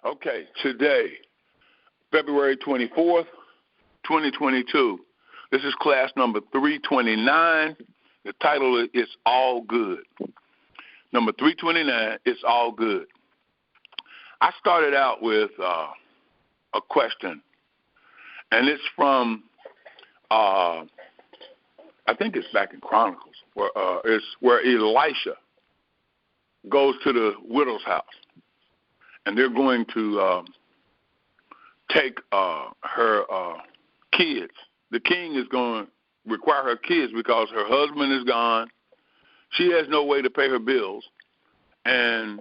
Okay, today, February 24th, 2022. This is class number 329. The title is It's All Good. Number 329, It's All Good. I started out with a question, and it's from, I think it's back in Chronicles, where Elisha goes to the widow's house, and they're going to take her kids. The king is going to require her kids because her husband is gone. She has no way to pay her bills, and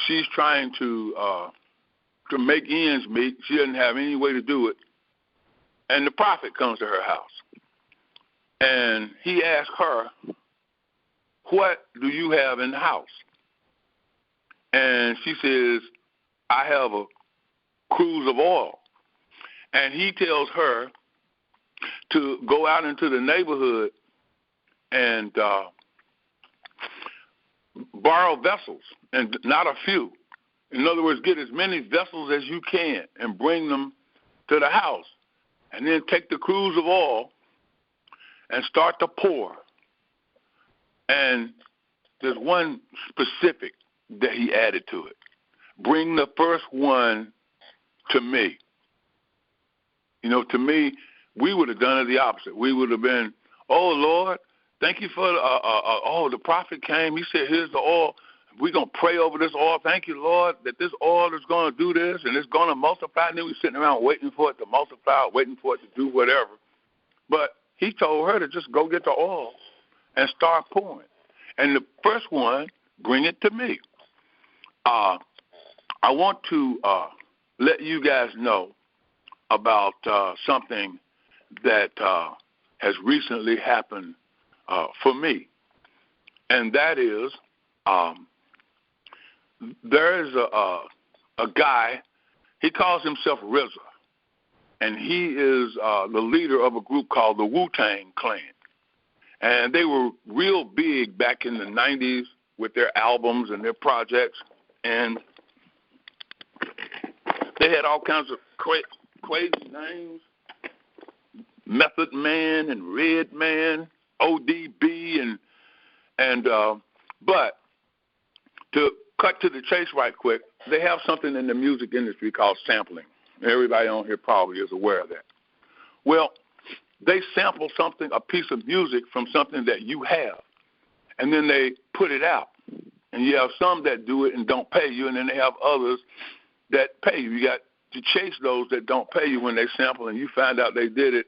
she's trying to make ends meet. She doesn't have any way to do it. And the prophet comes to her house, and he asks her, "What do you have in the house?" And she says, "I have a cruse of oil." And he tells her to go out into the neighborhood and borrow vessels, and not a few. In other words, get as many vessels as you can and bring them to the house. And then take the cruse of oil and start to pour. And there's one specific that he added to it. Bring the first one to me. You know, to me, we would have done it the opposite. We would have been, "Oh, Lord, thank you for the prophet came. He said, here's the oil. We're going to pray over this oil. Thank you, Lord, that this oil is going to do this and it's going to multiply." And then we're sitting around waiting for it to multiply, waiting for it to do whatever. But he told her to just go get the oil and start pouring. And the first one, bring it to me. I want to let you guys know about something that has recently happened for me. And that is, there is a guy, he calls himself RZA, and he is the leader of a group called the Wu-Tang Clan. And they were real big back in the 90s with their albums and their projects, and they had all kinds of crazy names, Method Man and Red Man, ODB, but to cut to the chase right quick, they have something in the music industry called sampling. Everybody on here probably is aware of that. Well, they sample something, a piece of music from something that you have, and then they put it out. And you have some that do it and don't pay you, and then they have others that pay you. You got to chase those that don't pay you when they sample, and you find out they did it,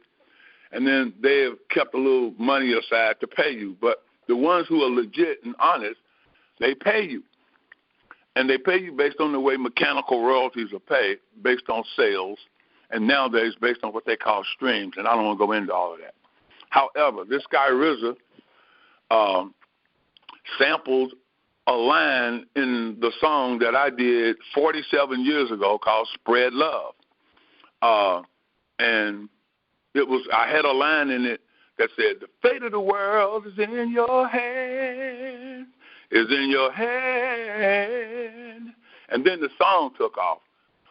and then they have kept a little money aside to pay you. But the ones who are legit and honest, they pay you. And they pay you based on the way mechanical royalties are paid, based on sales, and nowadays based on what they call streams, and I don't want to go into all of that. However, this guy RZA sampled a line in the song that I did 47 years ago called Spread Love. And I had a line in it that said, "The fate of the world is in your hand, is in your hand." And then the song took off.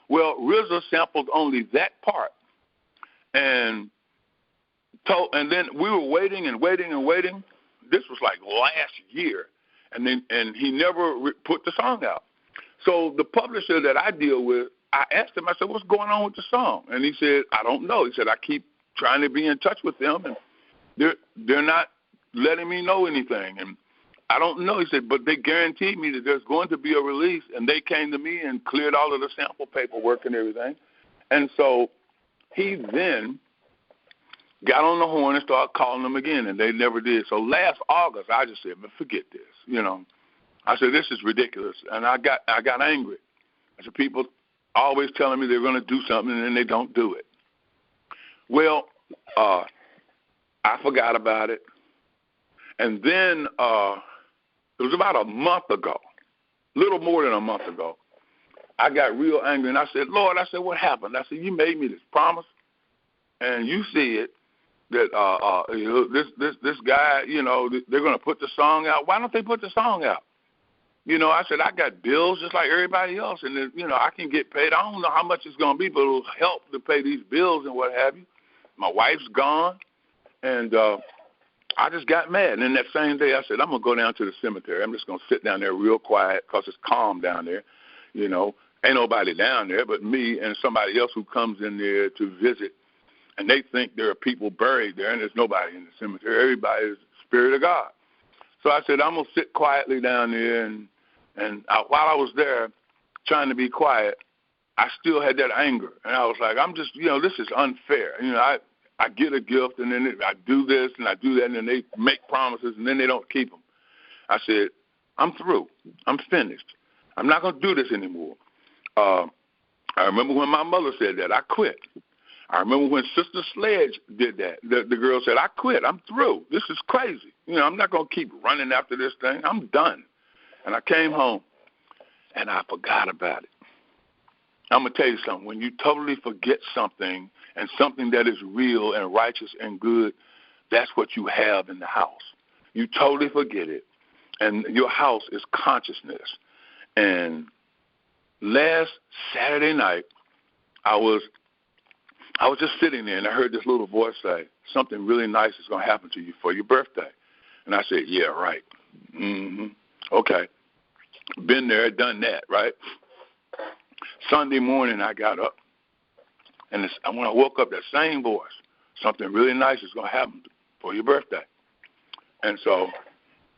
Well, RZA sampled only that part. And then we were waiting and waiting and waiting. This was like last year. And he never put the song out. So the publisher that I deal with, I asked him, I said, "What's going on with the song?" And he said, "I don't know." He said, "I keep trying to be in touch with them, and they're not letting me know anything. And I don't know." He said, "But they guaranteed me that there's going to be a release." And they came to me and cleared all of the sample paperwork and everything. And so he then got on the horn and started calling them again, and they never did. So last August, I just said, "Man, forget this." You know, I said, "This is ridiculous." And I got angry. I said, people always telling me they're going to do something, and then they don't do it. Well, I forgot about it. And then it was about a month ago, little more than a month ago, I got real angry, and I said, "Lord," I said, "what happened?" I said, "You made me this promise, and you said that this guy, they're going to put the song out. Why don't they put the song out?" I said, I got bills just like everybody else, and, I can get paid. I don't know how much it's going to be, but it'll help to pay these bills and what have you. My wife's gone, and I just got mad. And then that same day, I said, I'm going to go down to the cemetery. I'm just going to sit down there real quiet because it's calm down there. Ain't nobody down there but me and somebody else who comes in there to visit, and they think there are people buried there, and there's nobody in the cemetery. Everybody is the Spirit of God. So I said, I'm going to sit quietly down there, and while I was there trying to be quiet, I still had that anger. And I was like, I'm just, this is unfair. I get a gift, and then I do this, and I do that, and then they make promises, and then they don't keep them. I said, I'm through. I'm finished. I'm not going to do this anymore. I remember when my mother said that. I quit. I remember when Sister Sledge did that. The girl said, I quit. I'm through. This is crazy. I'm not going to keep running after this thing. I'm done. And I came home, and I forgot about it. I'm going to tell you something. When you totally forget something, and something that is real and righteous and good, that's what you have in the house. You totally forget it, and your house is consciousness. And last Saturday night, I was just sitting there, and I heard this little voice say, something really nice is going to happen to you for your birthday. And I said, yeah, right. Okay. Been there, done that, right? Sunday morning, I got up, and when I woke up, that same voice, something really nice is going to happen for your birthday. And so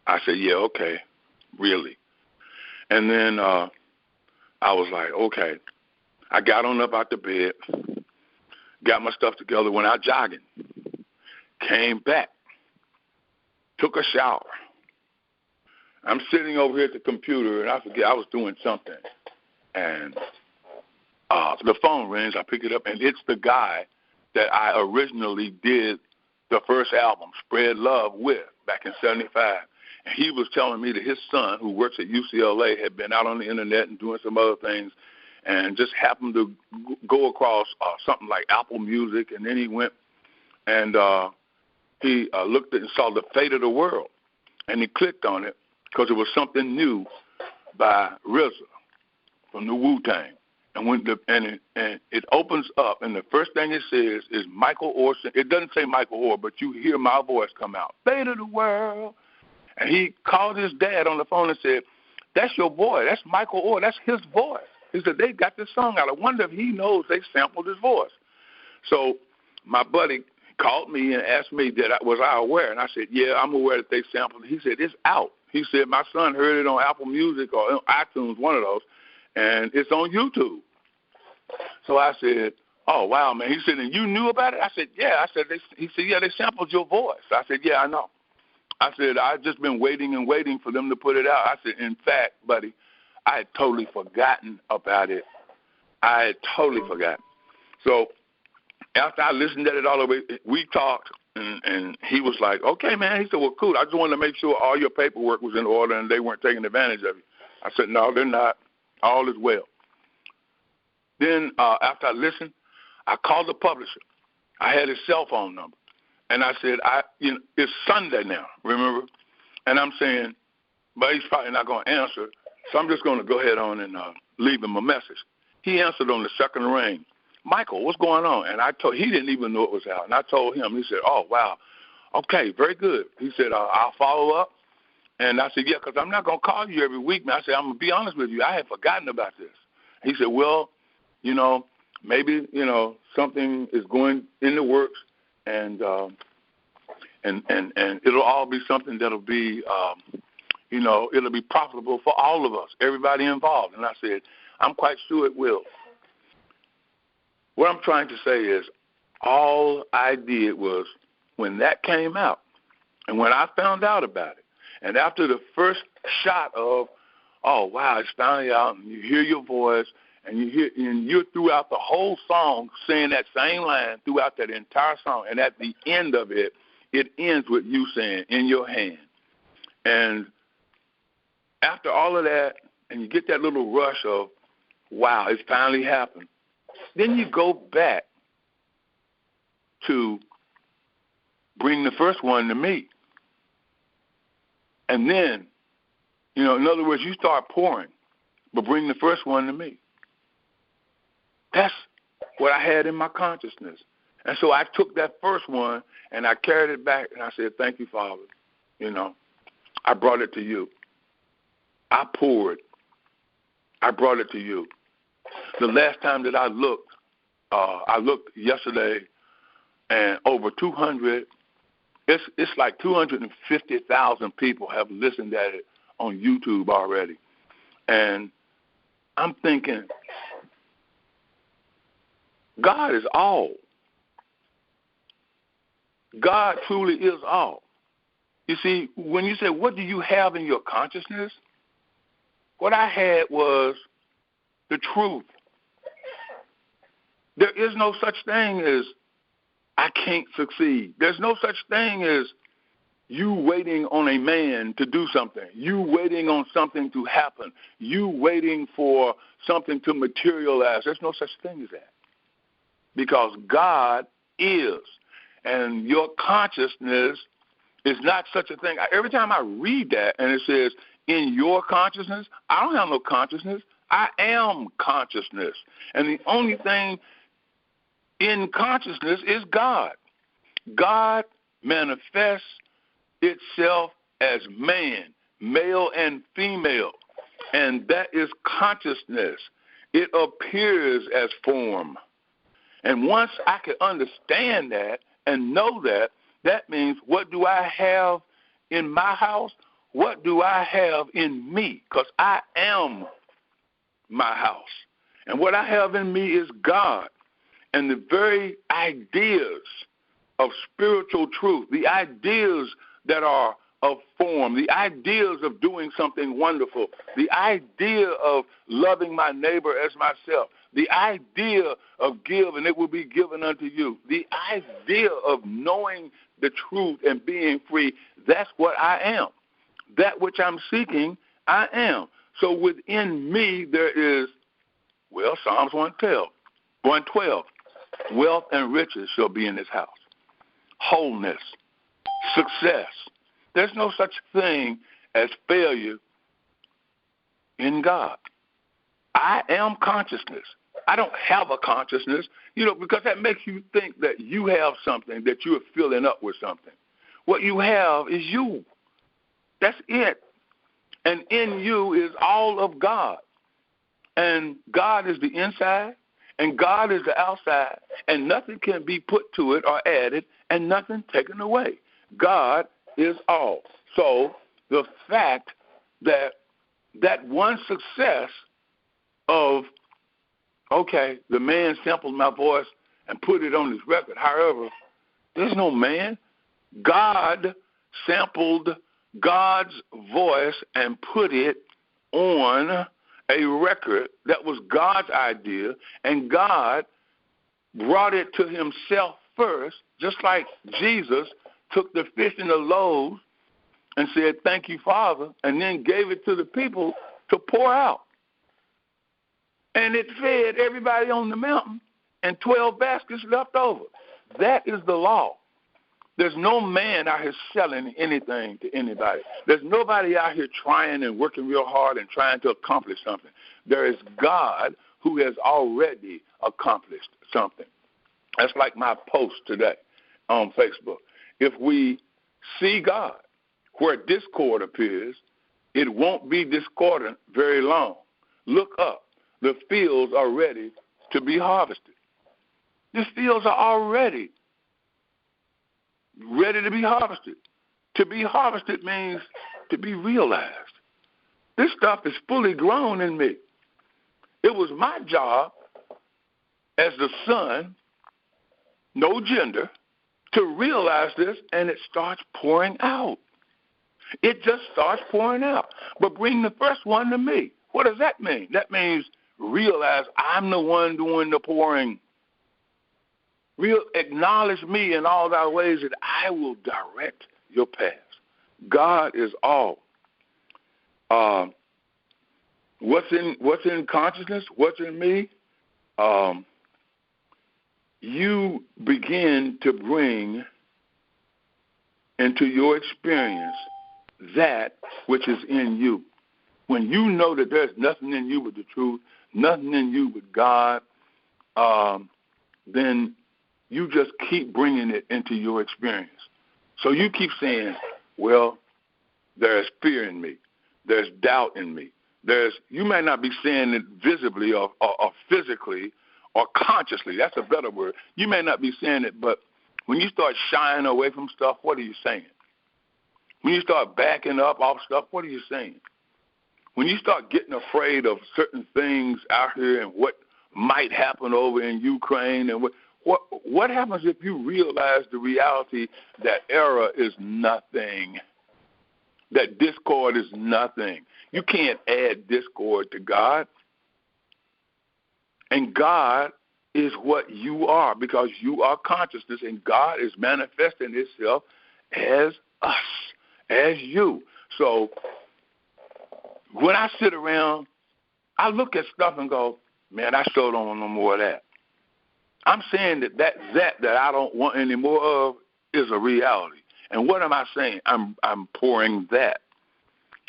I said, yeah, okay, really. And then I was like, okay. I got on up out the bed, got my stuff together, went out jogging, came back, took a shower. I'm sitting over here at the computer, and I forget I was doing something. And the phone rings. I pick it up, and it's the guy that I originally did the first album, Spread Love, with back in 75. And he was telling me that his son, who works at UCLA, had been out on the Internet and doing some other things and just happened to go across something like Apple Music. And then he went and he looked at and saw The Fate of the World. And he clicked on it because it was something new by RZA from the Wu-Tang. And it opens up, and the first thing it says is Michael Orson. It doesn't say Michael Orr, but you hear my voice come out. Fate of the World. And he called his dad on the phone and said, that's your boy. That's Michael Orr. That's his voice. He said, they got this song out. I wonder if he knows they sampled his voice. So my buddy called me and asked me, was I aware? And I said, yeah, I'm aware that they sampled it. He said, it's out. He said, my son heard it on Apple Music or iTunes, one of those, and it's on YouTube. So I said, oh, wow, man. He said, and you knew about it? I said, yeah. He said, yeah, they sampled your voice. I said, yeah, I know. I said, I've just been waiting and waiting for them to put it out. I said, in fact, buddy, I had totally forgotten about it. I had totally forgotten. So after I listened to it all the way, we talked, and he was like, okay, man. He said, well, cool. I just wanted to make sure all your paperwork was in order and they weren't taking advantage of you. I said, no, they're not. All is well. Then after I listened, I called the publisher. I had his cell phone number. And I said, it's Sunday now, remember? And I'm saying, but he's probably not going to answer, so I'm just going to go ahead on and leave him a message. He answered on the second ring. Michael, what's going on? And he didn't even know it was out. And I told him, he said, oh, wow, okay, very good. He said, I'll follow up. And I said, yeah, because I'm not going to call you every week, man. I said, I'm going to be honest with you. I had forgotten about this. He said, well, maybe, something is going in the works, and it'll all be something that'll be, it'll be profitable for all of us, everybody involved. And I said, I'm quite sure it will. What I'm trying to say is all I did was when that came out and when I found out about it, and after the first shot of, oh, wow, it's finally out, and you hear your voice, and you're throughout the whole song saying that same line throughout that entire song, and at the end of it, it ends with you saying, in your hand. And after all of that, and you get that little rush of, wow, it's finally happened, then you go back to bring the first one to me. And then, You know, in other words, you start pouring, but bring the first one to me. That's what I had in my consciousness. And so I took that first one and I carried it back and I said, thank you, Father. You know, I brought it to you. I poured. I brought it to you. The last time that I looked yesterday, and over 200, it's like 250,000 people have listened at it on YouTube already. And I'm thinking, God is all. God truly is all. You see, when you say, what do you have in your consciousness? What I had was the truth. There is no such thing as I can't succeed. There's no such thing as you waiting on a man to do something, you waiting on something to happen, you waiting for something to materialize. There's no such thing as that. Because God is. And your consciousness is not such a thing. Every time I read that and it says, in your consciousness, I don't have no consciousness. I am consciousness. And the only thing in consciousness is God. God manifests itself as man, male and female, and that is consciousness. It appears as form. And once I can understand that and know that, that means what do I have in my house? What do I have in me? Because I am my house. And what I have in me is God. And the very ideas of spiritual truth, the ideas that are of form, the ideas of doing something wonderful, the idea of loving my neighbor as myself, the idea of give and it will be given unto you, the idea of knowing the truth and being free, that's what I am. That which I'm seeking, I am. So within me there is, Psalms 112, wealth and riches shall be in this house. Wholeness, success. There's no such thing as failure in God. I am consciousness. I don't have a consciousness, because that makes you think that you have something, that you are filling up with something. What you have is you. That's it. And in you is all of God. And God is the inside, and God is the outside, and nothing can be put to it or added, and nothing taken away. God is all. So the fact that one success of, the man sampled my voice and put it on his record. However, there's no man. God sampled God's voice and put it on a record that was God's idea, and God brought it to himself first, just like Jesus took the fish and the loaves and said, thank you, Father, and then gave it to the people to pour out. And it fed everybody on the mountain, and 12 baskets left over. That is the law. There's no man out here selling anything to anybody. There's nobody out here trying and working real hard and trying to accomplish something. There is God who has already accomplished something. That's like my post today on Facebook. If we see God where discord appears, it won't be discordant very long. Look up. The fields are ready to be harvested. The fields are already ready to be harvested. To be harvested means to be realized. This stuff is fully grown in me. It was my job as the son, no gender, to realize this, and it starts pouring out. It just starts pouring out. But bring the first one to me. What does that mean? That means realize I'm the one doing the pouring. Acknowledge me in all thy ways that I will direct your paths. God is all. What's in consciousness? What's in me? You begin to bring into your experience that which is in you. When you know that there's nothing in you but the truth, nothing in you but God, then you just keep bringing it into your experience. So you keep saying, well, there's fear in me. There's doubt in me. You may not be saying it visibly or physically or consciously. That's a better word. You may not be saying it, but when you start shying away from stuff, what are you saying? When you start backing up off stuff, what are you saying? When you start getting afraid of certain things out here and what might happen over in Ukraine, and what happens if you realize the reality that error is nothing, that discord is nothing? You can't add discord to God. And God is what you are, because you are consciousness, and God is manifesting itself as us, as you. So when I sit around, I look at stuff and go, man, I sure don't want no more of that. I'm saying that I don't want any more of is a reality. And what am I saying? I'm pouring that.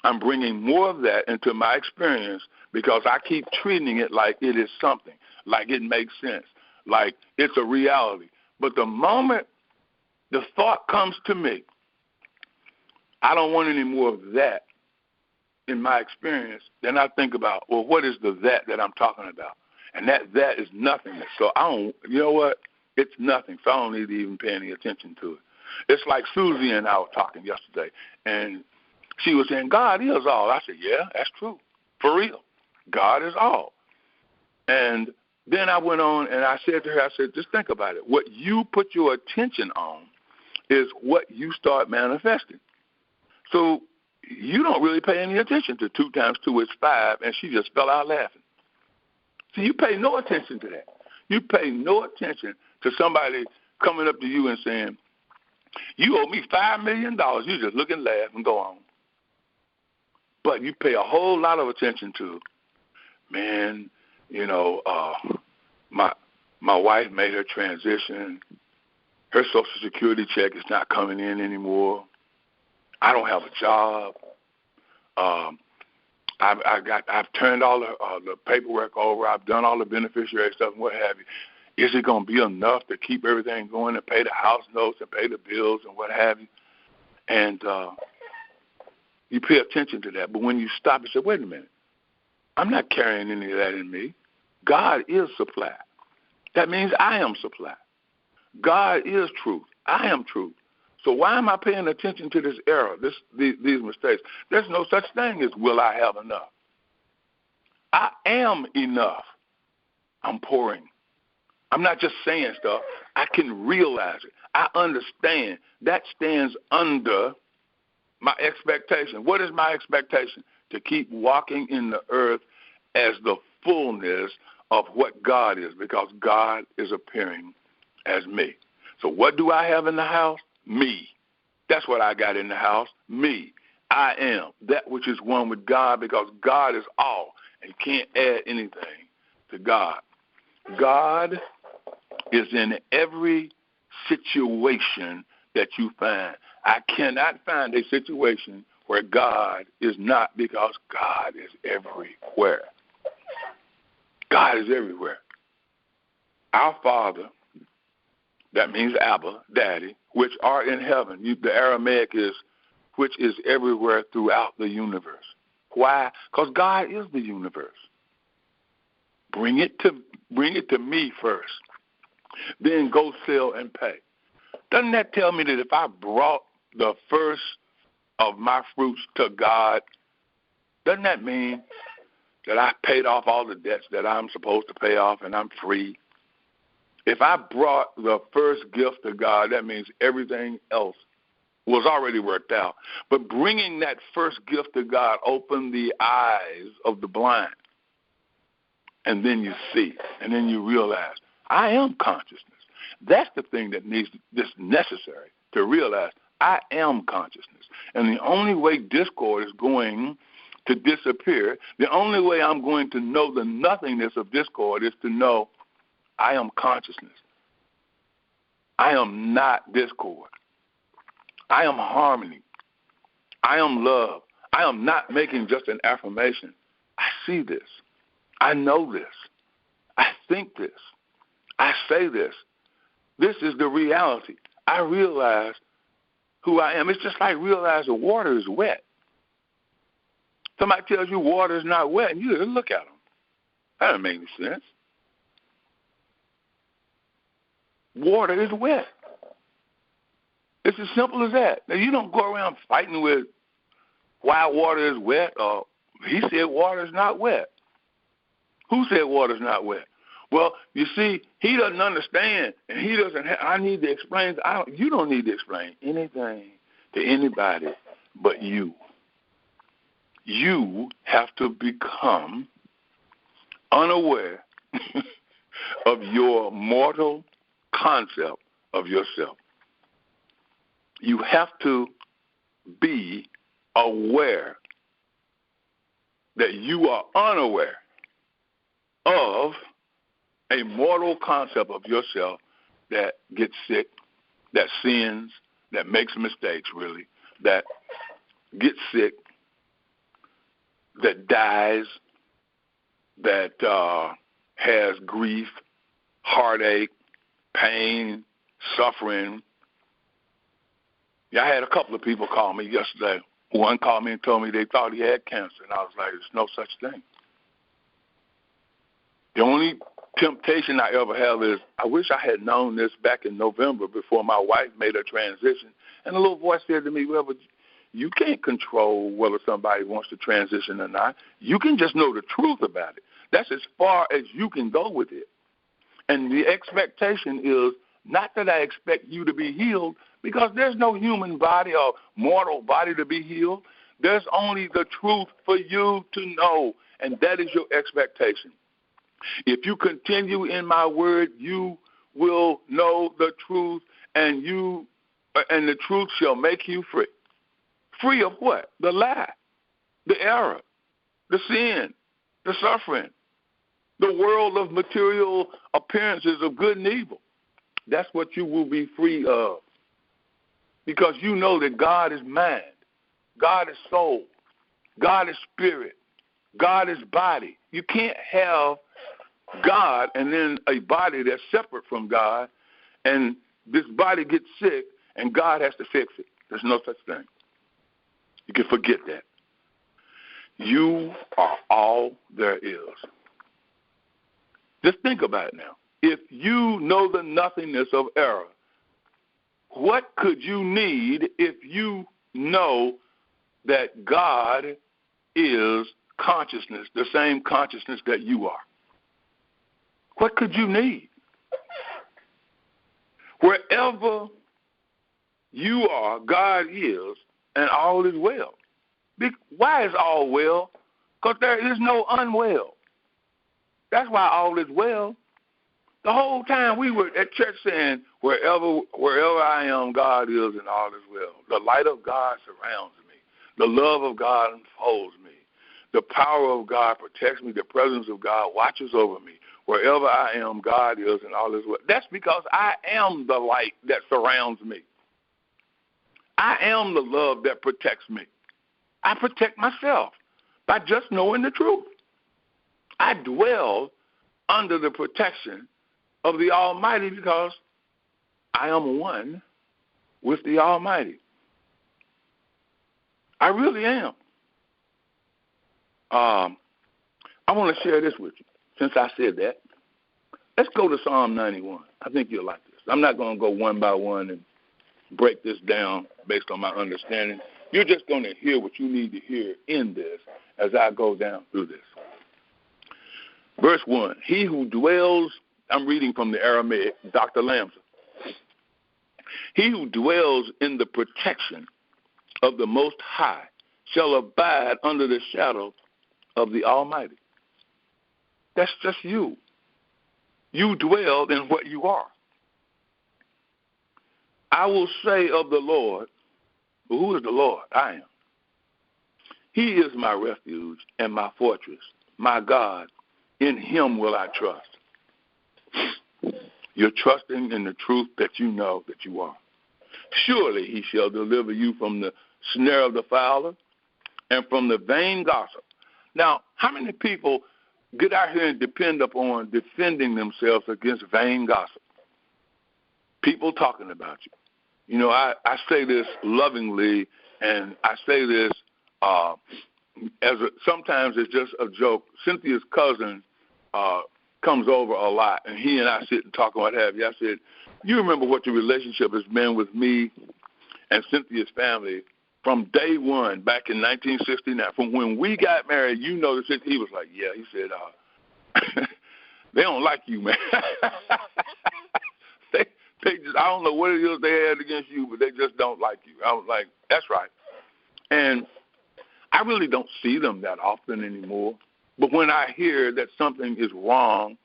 I'm bringing more of that into my experience because I keep treating it like it is something, like it makes sense, like it's a reality. But the moment the thought comes to me, I don't want any more of that in my experience, then I think about, well, what is the that I'm talking about? And that is nothingness. So you know what? It's nothing, so I don't need to even pay any attention to it. It's like Susie and I were talking yesterday, and she was saying, God is all. I said, yeah, that's true. For real. God is all. And then I went on and I said to her, just think about it. What you put your attention on is what you start manifesting. So you don't really pay any attention to 2 times 2 is 5, and she just fell out laughing. So you pay no attention to that. You pay no attention to somebody coming up to you and saying, you owe me $5 million. You just look and laugh and go on. But you pay a whole lot of attention to, man, my wife made her transition. Her Social Security check is not coming in anymore. I don't have a job. I've turned all the paperwork over. I've done all the beneficiary stuff and what have you. Is it going to be enough to keep everything going and pay the house notes and pay the bills and what have you? And you pay attention to that. But when you stop and say, wait a minute, I'm not carrying any of that in me. God is supply. That means I am supply. God is truth. I am truth. So why am I paying attention to this error, these mistakes? There's no such thing as will I have enough. I am enough. I'm pouring. I'm not just saying stuff. I can realize it. I understand. That stands under my expectation. What is my expectation? To keep walking in the earth as the fullness of what God is, because God is appearing as me. So what do I have in the house? Me. That's what I got in the house. Me. I am that which is one with God, because God is all, and you can't add anything to God. God is in every situation that you find. I cannot find a situation where God is not, because God is everywhere. God is everywhere. Our Father, that means Abba, Daddy, which are in heaven. The Aramaic is, which is everywhere throughout the universe. Why? Because God is the universe. Bring it to me first. Then go sell and pay. Doesn't that tell me that if I brought the first of my fruits to God, doesn't that mean that I paid off all the debts that I'm supposed to pay off and I'm free? If I brought the first gift to God, that means everything else was already worked out. But bringing that first gift to God opened the eyes of the blind. And then you see, and then you realize, I am consciousness. That's the thing that's necessary to realize. I am consciousness. And the only way discord is going to disappear, the only way I'm going to know the nothingness of discord is to know I am consciousness. I am not discord. I am harmony. I am love. I am not making just an affirmation. I see this. I know this. I think this. I say this. This is the reality. I realize who I am. It's just like realizing water is wet. Somebody tells you water is not wet, and you look at them. That doesn't make any sense. Water is wet. It's as simple as that. Now, you don't go around fighting with why water is wet, or he said water is not wet. Who said water is not wet? Well, you see, he doesn't understand, and he doesn't I need to explain. You don't need to explain anything to anybody but you. You have to become unaware of your mortal concept of yourself. You have to be aware that you are unaware of a mortal concept of yourself that gets sick, that sins, that makes mistakes, really, that gets sick, that dies, that has grief, heartache, pain, suffering. Yeah, I had a couple of people call me yesterday. One called me and told me they thought he had cancer, and I was like, there's no such thing. The only temptation I ever have is, I wish I had known this back in November before my wife made her transition. And a little voice said to me, well, but you can't control whether somebody wants to transition or not. You can just know the truth about it. That's as far as you can go with it. And the expectation is not that I expect you to be healed, because there's no human body or mortal body to be healed. There's only the truth for you to know, and that is your expectation. If you continue in my word, you will know the truth, and the truth shall make you free. Free of what? The lie, the error, the sin, the suffering, the world of material appearances of good and evil. That's what you will be free of. Because you know that God is mind, God is soul, God is spirit, God is body. You can't have God and then a body that's separate from God, and this body gets sick and God has to fix it. There's no such thing. You can forget that. You are all there is. Just think about it now. If you know the nothingness of error, what could you need if you know that God is consciousness, the same consciousness that you are? What could you need? Wherever you are, God is, and all is well. Why is all well? Because there is no unwell. That's why all is well. The whole time we were at church saying, wherever I am, God is, and all is well. The light of God surrounds me. The love of God enfolds me. The power of God protects me. The presence of God watches over me. Wherever I am, God is, and all is well. That's because I am the light that surrounds me. I am the love that protects me. I protect myself by just knowing the truth. I dwell under the protection of the Almighty because I am one with the Almighty. I really am. I want to share this with you. Since I said that, let's go to Psalm 91. I think you'll like this. I'm not going to go one by one and break this down based on my understanding. You're just going to hear what you need to hear in this as I go down through this. Verse 1, he who dwells, I'm reading from the Aramaic, Dr. Lamsa. He who dwells in the protection of the Most High shall abide under the shadow of the Almighty. That's just you. You dwell in what you are. I will say of the Lord, who is the Lord? I am. He is my refuge and my fortress, my God. In him will I trust. You're trusting in the truth that you know that you are. Surely he shall deliver you from the snare of the fowler and from the vain gossip. Now, how many people get out here and depend upon defending themselves against vain gossip? People talking about you. You know, I say this lovingly, and I say this sometimes it's just a joke. Cynthia's cousin comes over a lot, and he and I sit and talk and what have you. I said, you remember what your relationship has been with me and Cynthia's family from day one back in 1969. From when we got married, you know, he was like, yeah. He said, they don't like you, man. They just, I don't know what it is they had against you, but they just don't like you. I was like, that's right. And I really don't see them that often anymore. But when I hear that something is wrong,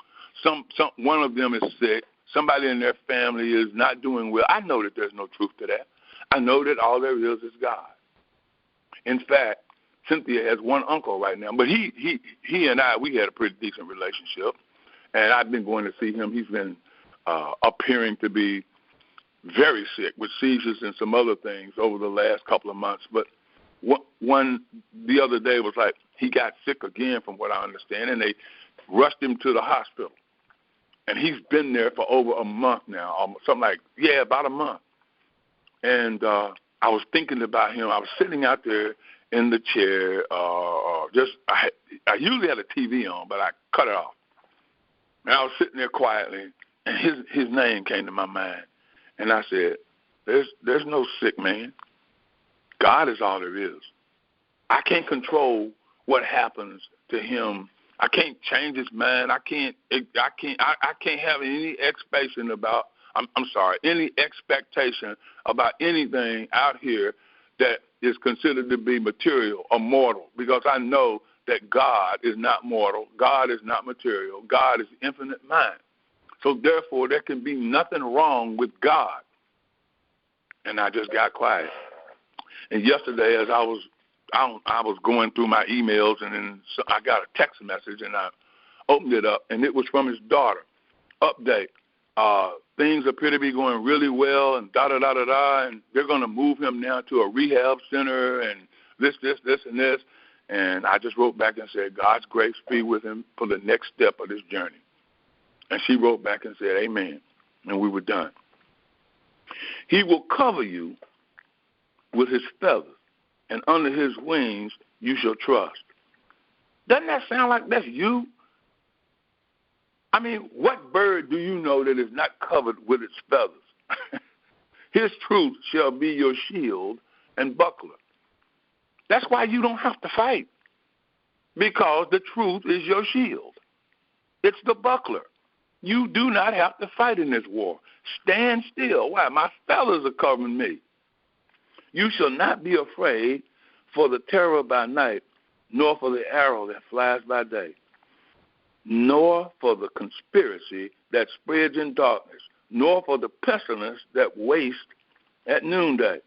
one of them is sick, somebody in their family is not doing well, I know that there's no truth to that. I know that all there is God. In fact, Cynthia has one uncle right now, but he and I, we had a pretty decent relationship, and I've been going to see him. He's been appearing to be very sick with seizures and some other things over the last couple of months. But one the other day was like he got sick again, from what I understand, and they rushed him to the hospital. And he's been there for over a month now, about a month. And I was thinking about him. I was sitting out there in the chair. I usually had a TV on, but I cut it off. And I was sitting there quietly, and his name came to my mind. And I said, there's no sick man. God is all there is. I can't control what happens to him. I can't change his mind. I can't have any expectation about any expectation about anything out here that is considered to be material or mortal, because I know that God is not mortal. God is not material. God is infinite mind. So therefore, there can be nothing wrong with God. And I just got quiet. And yesterday, as I was going through my emails, and then I got a text message, and I opened it up, and it was from his daughter. Update. Things appear to be going really well, and da-da-da-da-da, and they're going to move him now to a rehab center, and this, and this. And I just wrote back and said, God's grace be with him for the next step of this journey. And she wrote back and said, amen. And we were done. He will cover you with his feathers, and under his wings you shall trust. Doesn't that sound like that's you? I mean, what bird do you know that is not covered with its feathers? His truth shall be your shield and buckler. That's why you don't have to fight, because the truth is your shield. It's the buckler. You do not have to fight in this war. Stand still. Why? My feathers are covering me. You shall not be afraid for the terror by night, nor for the arrow that flies by day, nor for the conspiracy that spreads in darkness, nor for the pestilence that wastes at noonday.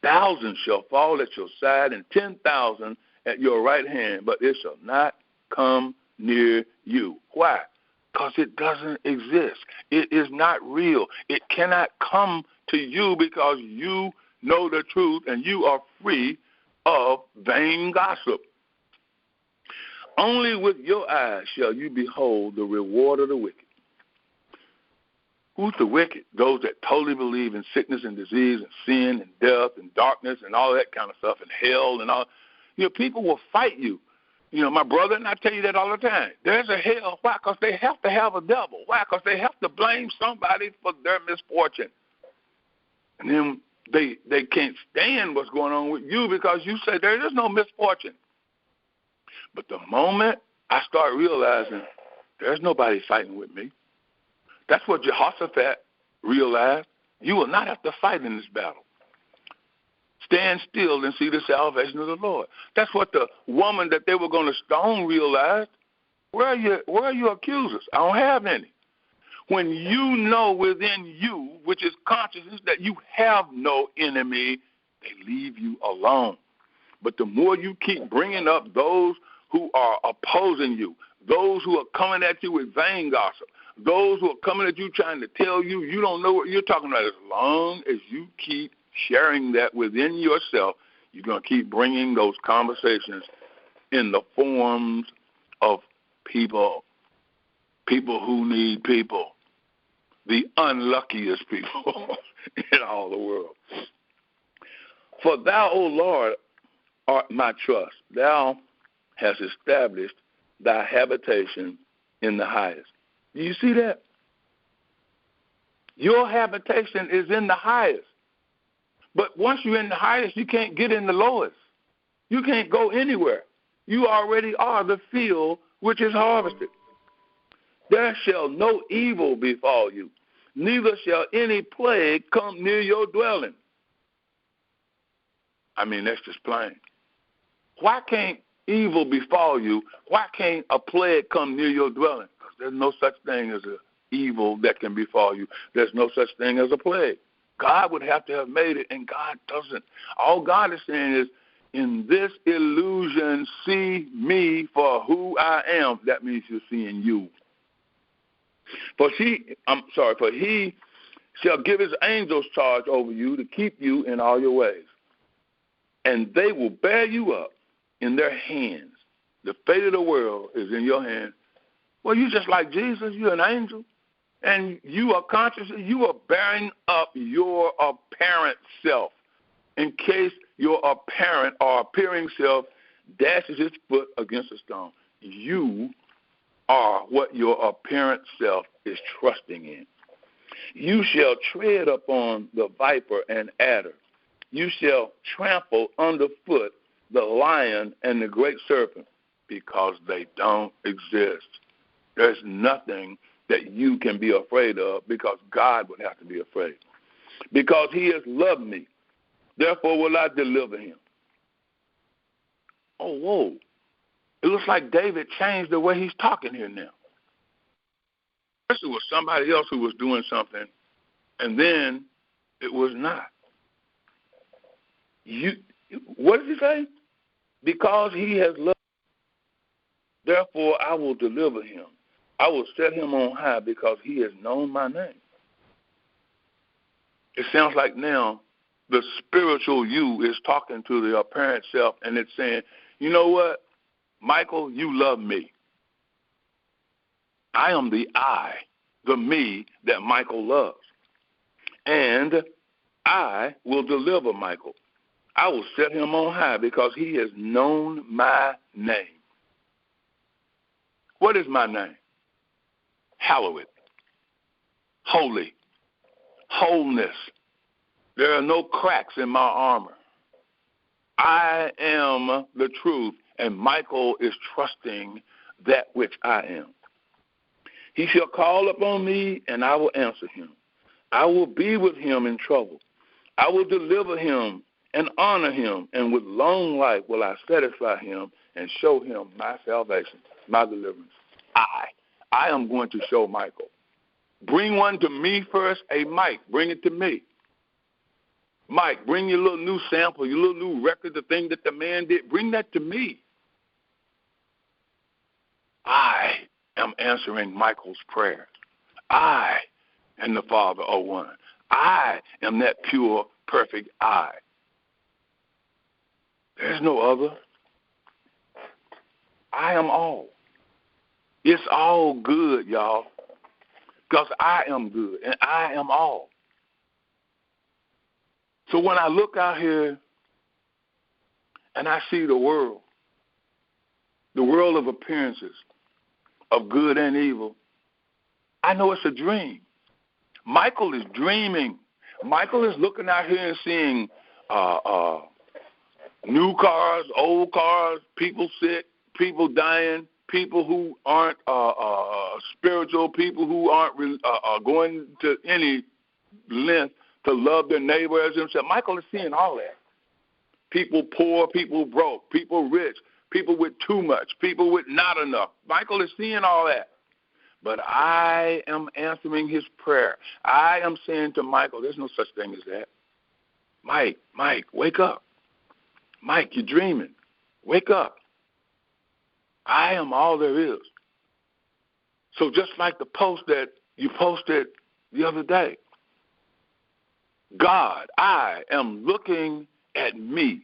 Thousands shall fall at your side, and 10,000 at your right hand, but it shall not come near you. Why? Because it doesn't exist. It is not real. It cannot come to you, because you know the truth and you are free of vain gossip. Only with your eyes shall you behold the reward of the wicked. Who's the wicked? Those that totally believe in sickness and disease and sin and death and darkness and all that kind of stuff, and hell and all. You know, people will fight you. You know, my brother, and I tell you that all the time. There's a hell. Why? Because they have to have a devil. Why? Because they have to blame somebody for their misfortune. And then they can't stand what's going on with you, because you say there is no misfortune. But the moment I start realizing there's nobody fighting with me, that's what Jehoshaphat realized. You will not have to fight in this battle. Stand still and see the salvation of the Lord. That's what the woman that they were going to stone realized. Where are your accusers? I don't have any. When you know within you, which is consciousness, that you have no enemy, they leave you alone. But the more you keep bringing up those who are opposing you, those who are coming at you with vain gossip, those who are coming at you trying to tell you you don't know what you're talking about, as long as you keep sharing that within yourself, You're going to keep bringing those conversations in the forms of people who need people, the unluckiest people in all the world. For thou, O Lord, art my trust. Thou hast established thy habitation in the highest. Do you see that? Your habitation is in the highest. But once you're in the highest, you can't get in the lowest. You can't go anywhere. You already are the field which is harvested. There shall no evil befall you, neither shall any plague come near your dwelling. I mean, that's just plain. Why can't evil befall you? Why can't a plague come near your dwelling? Because there's no such thing as an evil that can befall you. There's no such thing as a plague. God would have to have made it, and God doesn't. All God is saying is, in this illusion, see me for who I am. That means you're seeing you. For he shall give his angels charge over you to keep you in all your ways. And they will bear you up in their hands. The fate of the world is in your hands. Well, you're just like Jesus. You're an angel. And you are conscious. You are bearing up your apparent self in case your apparent or appearing self dashes his foot against a stone. You are what your apparent self is trusting in. You shall tread upon the viper and adder. You shall trample underfoot the lion and the great serpent, because they don't exist. There's nothing that you can be afraid of, because God would have to be afraid. Because he has loved me, therefore will I deliver him. Oh, whoa. It looks like David changed the way he's talking here now. First it was somebody else who was doing something, and then it was not. What did he say? Because he has loved me, therefore I will deliver him. I will set him on high because he has known my name. It sounds like now the spiritual you is talking to the apparent self, and it's saying, you know what, Michael, you love me. I am the I, the me that Michael loves. And I will deliver Michael. I will set him on high because he has known my name. What is my name? Hallowed, holy, wholeness. There are no cracks in my armor. I am the truth, and Michael is trusting that which I am. He shall call upon me, and I will answer him. I will be with him in trouble. I will deliver him and honor him, and with long life will I satisfy him and show him my salvation, my deliverance. I am going to show Michael. Bring one to me first. Hey, Mike, bring it to me. Mike, bring your little new sample, your little new record, the thing that the man did. Bring that to me. I am answering Michael's prayer. I am the Father, O One. I am that pure, perfect I. There's no other. I am all. It's all good, y'all, because I am good, and I am all. So when I look out here and I see the world of appearances, of good and evil, I know it's a dream. Michael is dreaming. Michael is looking out here and seeing new cars, old cars, people sick, people dying, people who aren't spiritual, people who aren't going to any length to love their neighbor as themselves. Michael is seeing all that. People poor, people broke, people rich, people with too much, people with not enough. Michael is seeing all that. But I am answering his prayer. I am saying to Michael, there's no such thing as that. Mike, wake up. Mike, you're dreaming. Wake up. I am all there is. So just like the post that you posted the other day, God, I am looking at me.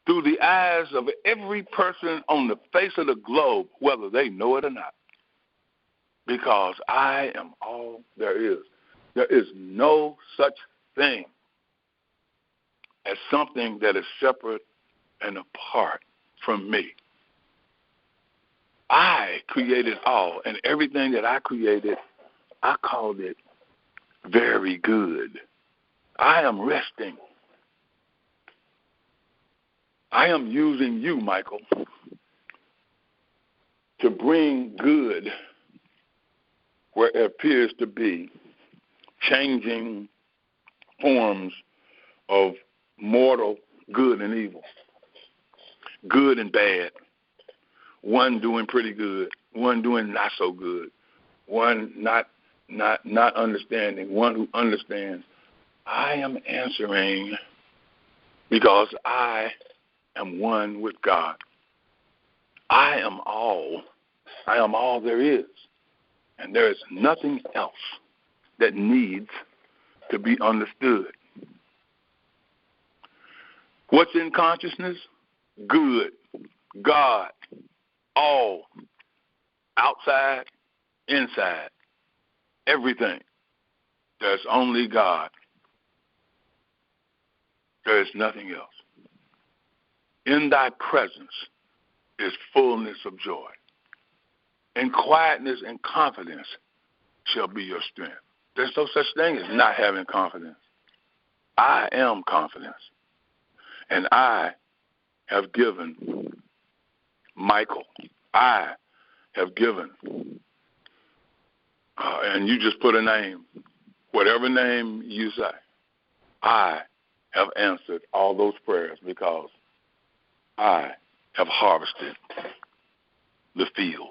through the eyes of every person on the face of the globe, whether they know it or not. Because I am all there is. There is no such thing as something that is separate and apart from me. I created all, and everything that I created, I called it very good. I am resting. I am using you, Michael, to bring good where it appears to be changing forms of mortal good and evil, good and bad, one doing pretty good, one doing not so good, one not understanding, one who understands. I am answering because I am one with God. I am all there is, and there is nothing else that needs to be understood. What's in consciousness? Good, God, all, outside, inside, everything. There's only God. There is nothing else. In thy presence is fullness of joy. And quietness and confidence shall be your strength. There's no such thing as not having confidence. I am confidence. And I have given Michael, I have given, and you just put a name, whatever name you say, I have answered all those prayers because I have harvested the fields.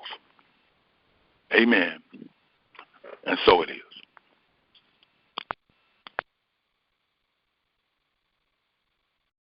Amen. And so it is.